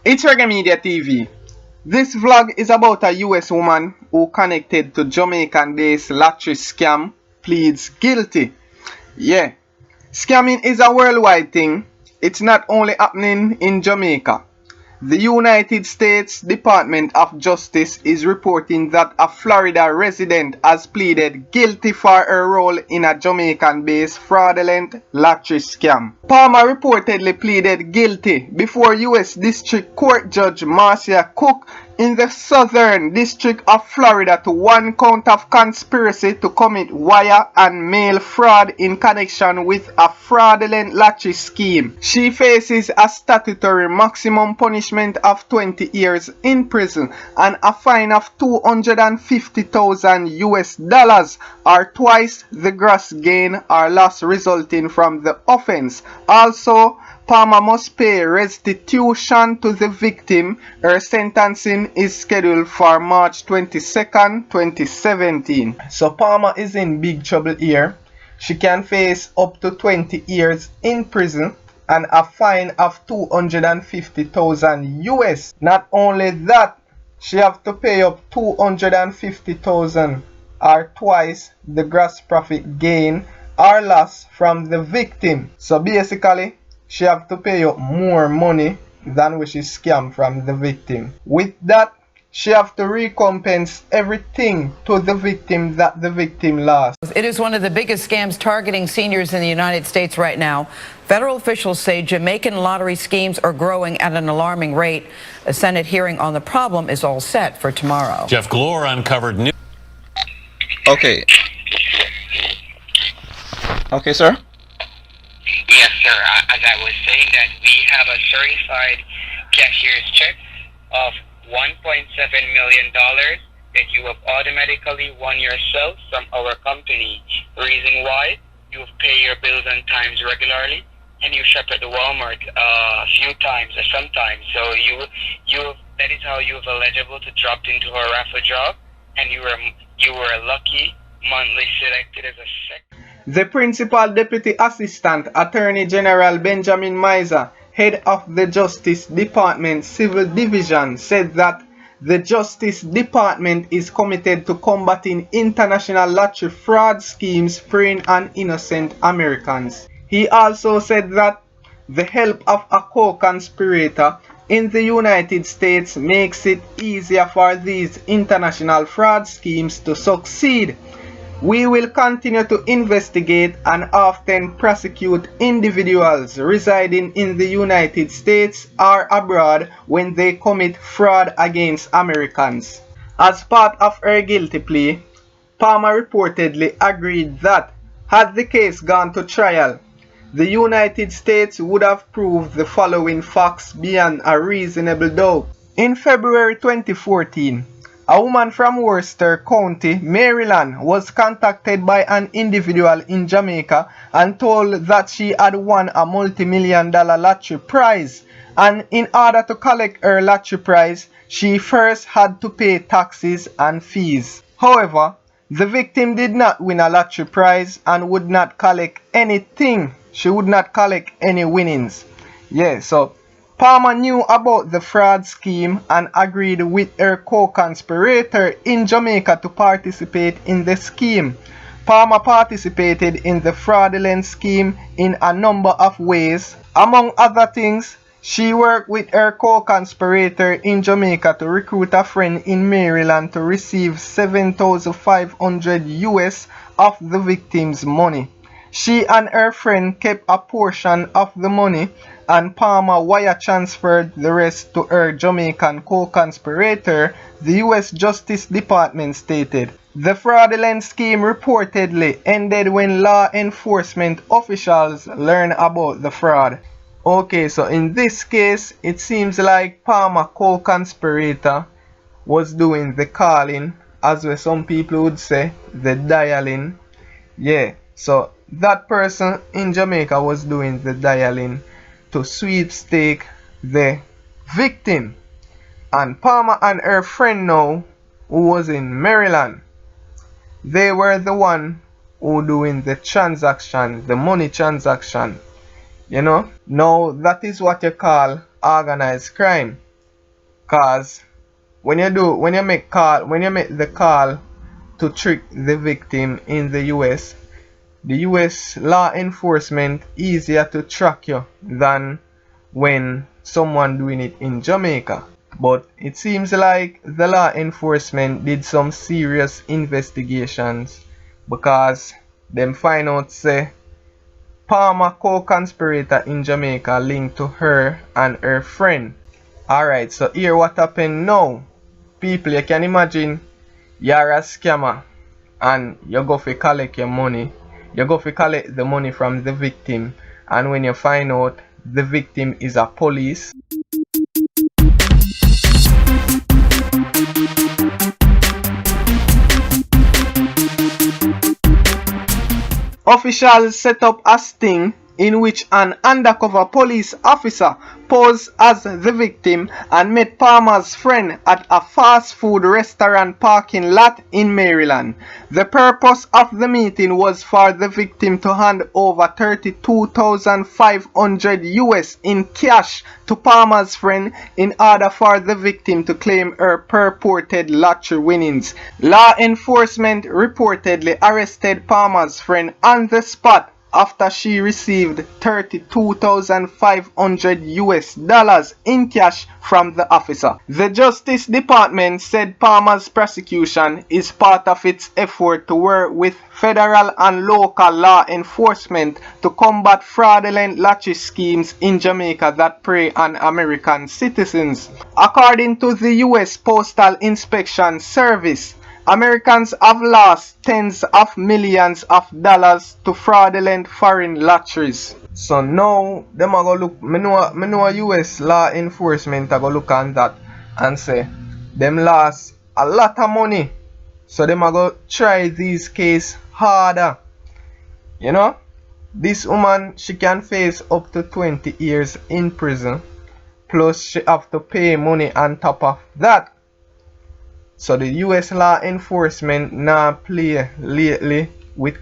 It's Reggae Media TV. This vlog is about a US woman who connected to Jamaican-based lottery scam pleads guilty. Yeah, scamming is a worldwide thing. It's not only happening in Jamaica. The United States Department of Justice is reporting that a Florida resident has pleaded guilty for her role in a Jamaican-based fraudulent lottery scam. Palmer reportedly pleaded guilty before U.S. District Court Judge Marcia Cook in the Southern District of Florida to one count of conspiracy to commit wire and mail fraud in connection with a fraudulent lottery scheme. She faces a statutory maximum punishment of 20 years in prison and a fine of $250,000 or twice the gross gain or loss resulting from the offense. Also, Palmer must pay restitution to the victim. Her sentencing is scheduled for March 22nd, 2017. So Palmer is in big trouble here. She can face up to 20 years in prison and a fine of $250,000 US. Not only that, she have to pay up $250,000 or twice the gross profit gain or loss from the victim. So basically, she have to pay up more money than what she scammed from the victim. With that, she have to recompense everything to the victim that the victim lost. It is one of the biggest scams targeting seniors in the United States right now. Federal officials say Jamaican lottery schemes are growing at an alarming rate. A Senate hearing on the problem is all set for tomorrow. Jeff Glore uncovered new... Okay, sir? Yes, sir. As I was saying that we have a certified cashier's check of $1.7 million that you have automatically won yourself from our company. The reason why, you pay your bills on times regularly and you shop at the Walmart a few times or sometimes. So that is how you have eligible to drop into our raffle job, and you were lucky monthly selected as a second. The Principal Deputy Assistant Attorney General Benjamin Miser, head of the Justice Department Civil Division, said that the Justice Department is committed to combating international lottery fraud schemes preying on innocent Americans. He also said that the help of a co-conspirator in the United States makes it easier for these international fraud schemes to succeed. We will continue to investigate and often prosecute individuals residing in the United States or abroad when they commit fraud against Americans. As part of her guilty plea, Palmer reportedly agreed that, had the case gone to trial, the United States would have proved the following facts beyond a reasonable doubt. In February 2014, a woman from Worcester County, Maryland, was contacted by an individual in Jamaica and told that she had won a multi-million-dollar lottery prize, and in order to collect her lottery prize, she first had to pay taxes and fees. However, the victim did not win a lottery prize and would not collect anything. She would not collect any winnings. Yeah, so Palmer knew about the fraud scheme and agreed with her co-conspirator in Jamaica to participate in the scheme. Palmer participated in the fraudulent scheme in a number of ways. Among other things, she worked with her co-conspirator in Jamaica to recruit a friend in Maryland to receive $7,500 US of the victim's money. She and her friend kept a portion of the money, and Palmer wire transferred the rest to her Jamaican co-conspirator, the U.S. Justice Department stated. The fraudulent scheme reportedly ended when law enforcement officials learned about the fraud. Okay, so in this case, it seems like Palmer co-conspirator was doing the calling, as well some people would say, the dialing. Yeah, so that person in Jamaica was doing the dialing to sweepstake the victim, and Palmer and her friend now, who was in Maryland, they were the one who doing the transaction, the money transaction. You know, now that is what you call organized crime. Cause when you make the call to trick the victim in the US, the US law enforcement easier to track you than when someone doing it in Jamaica. But it seems like the law enforcement did some serious investigations, because them find out say Palmer co-conspirator in Jamaica linked to her and her friend. Alright, so here what happened now. People, you can imagine you're a scammer and you go for collect your money. You go for collect the money from the victim, and when you find out the victim is a police. Officials set up a sting in which an undercover police officer posed as the victim and met Palmer's friend at a fast food restaurant parking lot in Maryland. The purpose of the meeting was for the victim to hand over $32,500 US in cash to Palmer's friend in order for the victim to claim her purported lottery winnings. Law enforcement reportedly arrested Palmer's friend on the spot after she received $32,500 US in cash from the officer. The Justice Department said Palmer's prosecution is part of its effort to work with federal and local law enforcement to combat fraudulent lottery schemes in Jamaica that prey on American citizens. According to the US Postal Inspection Service, Americans have lost tens of millions of dollars to fraudulent foreign lotteries. So now, them are going to look, me know US law enforcement are going to look on that and say, them lost a lot of money. So them are going to try these cases harder. You know, this woman, she can face up to 20 years in prison. Plus, she have to pay money on top of that. So the US law enforcement now play lately with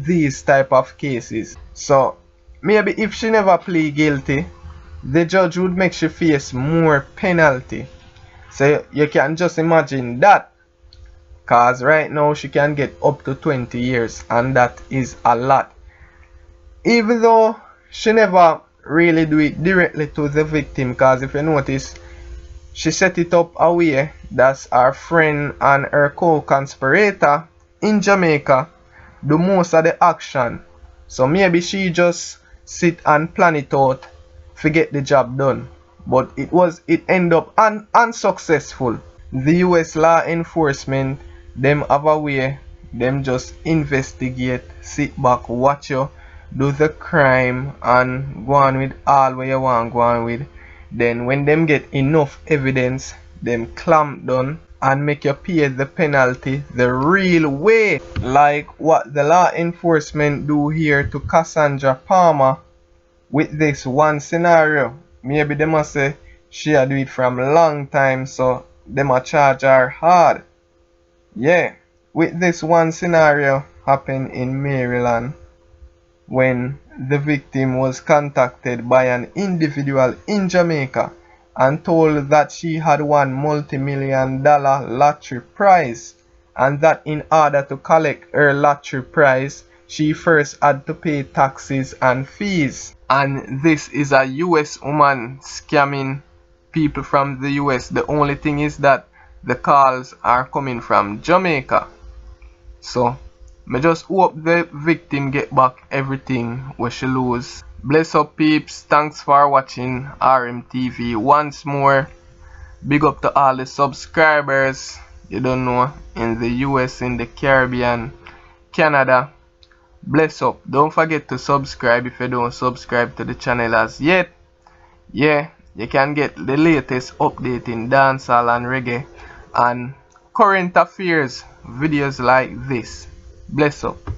these type of cases. So maybe if she never plead guilty, the judge would make she face more penalty. So you can just imagine that. Cause right now she can get up to 20 years, and that is a lot. Even though she never really do it directly to the victim, cause if you notice, she set it up a way that her friend and her co-conspirator in Jamaica do most of the action. So maybe she just sit and plan it out to get the job done. But it ended up unsuccessful. The US law enforcement, them have a way, them just investigate, sit back, watch you, do the crime and go on with all what you want go on with. Then when them get enough evidence, them clamp down and make you pay the penalty the real way. Like what the law enforcement do here to Cassandra Palmer with this one scenario. Maybe they must say she a do it from a long time, so them a charge her hard. Yeah, with this one scenario happened in Maryland when the victim was contacted by an individual in Jamaica and told that she had won multi-million-dollar lottery prize, and that in order to collect her lottery prize, she first had to pay taxes and fees. And this is a US woman scamming people from the US. The only thing is that the calls are coming from Jamaica. So I just hope the victim get back everything where she lose. Bless up peeps, thanks for watching RMTV once more. Big up to all the subscribers, you don't know, in the US, in the Caribbean, Canada. Bless up. Don't forget to subscribe if you don't subscribe to the channel as yet. Yeah, you can get the latest update in dancehall and reggae and current affairs videos like this. Bless up.